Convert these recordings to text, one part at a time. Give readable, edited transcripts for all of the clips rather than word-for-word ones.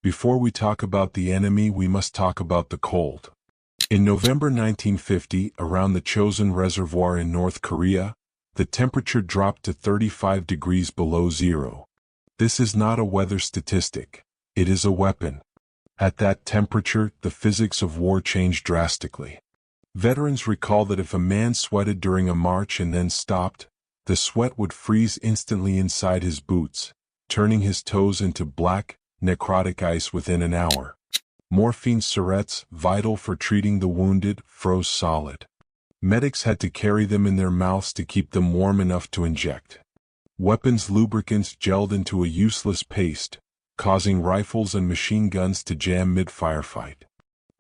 Before we talk about the enemy, we must talk about the cold. In November 1950, around the Chosin Reservoir in North Korea, the temperature dropped to 35 degrees below zero. This is not a weather statistic. It is a weapon. At that temperature, the physics of war changed drastically. Veterans recall that if a man sweated during a march and then stopped, the sweat would freeze instantly inside his boots, turning his toes into black, necrotic ice within an hour. Morphine syrettes, vital for treating the wounded, froze solid. Medics had to carry them in their mouths to keep them warm enough to inject. Weapons lubricants gelled into a useless paste, causing rifles and machine guns to jam mid-firefight.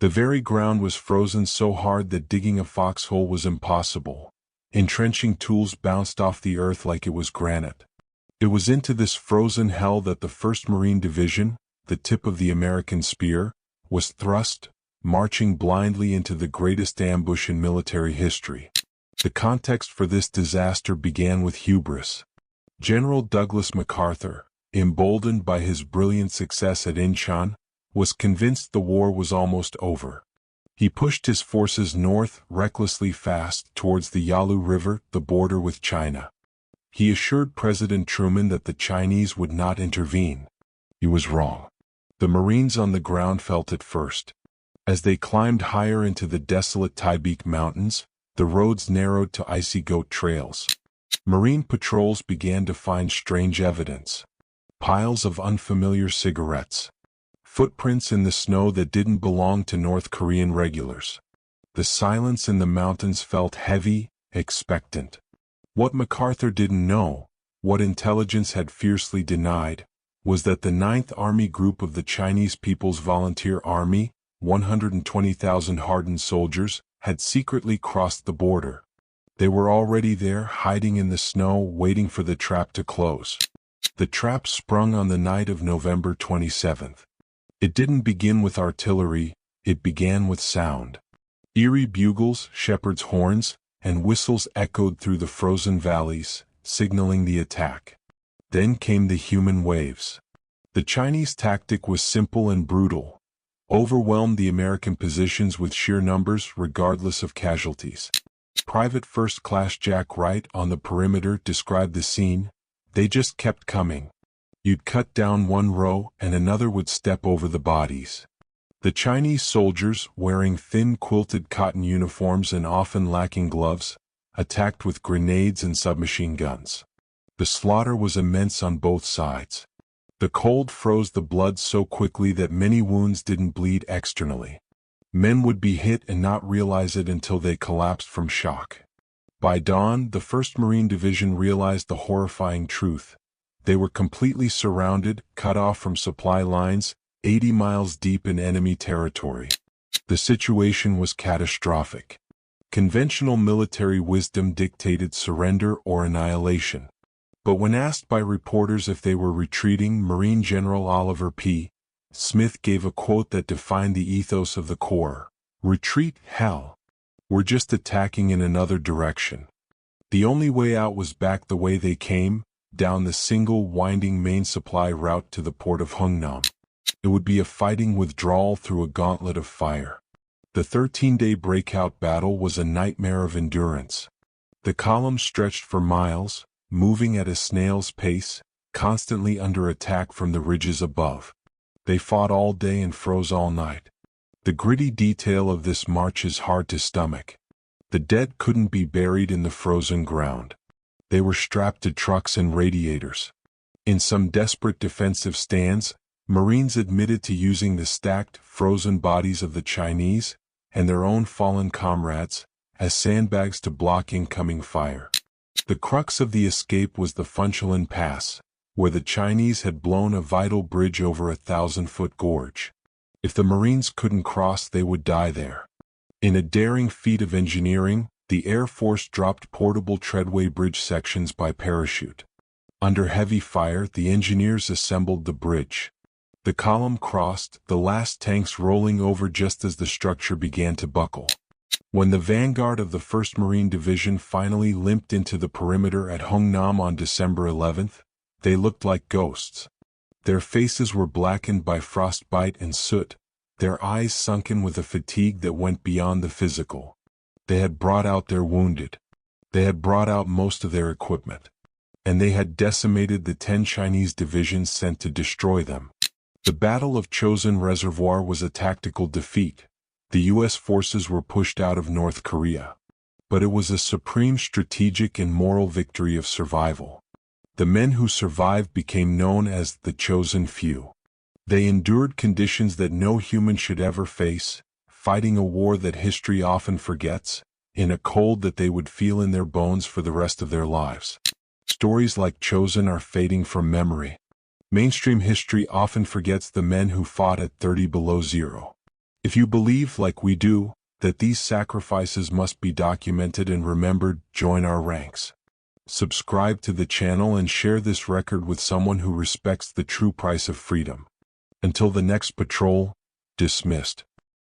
The very ground was frozen so hard that digging a foxhole was impossible. Entrenching tools bounced off the earth like it was granite. It was into this frozen hell that the 1st Marine Division, the tip of the American spear, was thrust, marching blindly into the greatest ambush in military history. The context for this disaster began with hubris. General Douglas MacArthur, emboldened by his brilliant success at Incheon, was convinced the war was almost over. He pushed his forces north recklessly fast towards the Yalu River, the border with China. He assured President Truman that the Chinese would not intervene. He was wrong. The Marines on the ground felt it first. As they climbed higher into the desolate Taibik Mountains, the roads narrowed to icy goat trails. Marine patrols began to find strange evidence. Piles of unfamiliar cigarettes. Footprints in the snow that didn't belong to North Korean regulars. The silence in the mountains felt heavy, expectant. What MacArthur didn't know, what intelligence had fiercely denied, was that the 9th Army Group of the Chinese People's Volunteer Army, 120,000 hardened soldiers, had secretly crossed the border. They were already there, hiding in the snow, waiting for the trap to close. The trap sprung on the night of November 27th. It didn't begin with artillery, it began with sound. Eerie bugles, shepherd's horns, and whistles echoed through the frozen valleys, signaling the attack. Then came the human waves. The Chinese tactic was simple and brutal. Overwhelm the American positions with sheer numbers regardless of casualties. Private First Class Jack Wright on the perimeter described the scene. They just kept coming. You'd cut down one row and another would step over the bodies. The Chinese soldiers, wearing thin quilted cotton uniforms and often lacking gloves, attacked with grenades and submachine guns. The slaughter was immense on both sides. The cold froze the blood so quickly that many wounds didn't bleed externally. Men would be hit and not realize it until they collapsed from shock. By dawn, the 1st Marine Division realized the horrifying truth. They were completely surrounded, cut off from supply lines, 80 miles deep in enemy territory. The situation was catastrophic. Conventional military wisdom dictated surrender or annihilation. But when asked by reporters if they were retreating, Marine General Oliver P. Smith gave a quote that defined the ethos of the Corps. "Retreat, hell. We're just attacking in another direction." The only way out was back the way they came, down the single winding main supply route to the port of Hungnam. It would be a fighting withdrawal through a gauntlet of fire. The 13-day breakout battle was a nightmare of endurance. The column stretched for miles, moving at a snail's pace, constantly under attack from the ridges above. They fought all day and froze all night. The gritty detail of this march is hard to stomach. The dead couldn't be buried in the frozen ground. They were strapped to trucks and radiators. In some desperate defensive stands, Marines admitted to using the stacked, frozen bodies of the Chinese and their own fallen comrades as sandbags to block incoming fire. The crux of the escape was the Funchalen Pass, where the Chinese had blown a vital bridge over a 1,000-foot gorge. If the Marines couldn't cross, they would die there. In a daring feat of engineering, the Air Force dropped portable treadway bridge sections by parachute. Under heavy fire, the engineers assembled the bridge. The column crossed, the last tanks rolling over just as the structure began to buckle. When the vanguard of the 1st Marine Division finally limped into the perimeter at Hungnam on December 11th, they looked like ghosts. Their faces were blackened by frostbite and soot, their eyes sunken with a fatigue that went beyond the physical. They had brought out their wounded. They had brought out most of their equipment. And they had decimated the 10 Chinese divisions sent to destroy them. The Battle of Chosin Reservoir was a tactical defeat. The U.S. forces were pushed out of North Korea. But it was a supreme strategic and moral victory of survival. The men who survived became known as the Chosin Few. They endured conditions that no human should ever face, fighting a war that history often forgets, in a cold that they would feel in their bones for the rest of their lives. Stories like Chosin are fading from memory. Mainstream history often forgets the men who fought at 30 below zero. If you believe, like we do, that these sacrifices must be documented and remembered, join our ranks. Subscribe to the channel and share this record with someone who respects the true price of freedom. Until the next patrol, dismissed.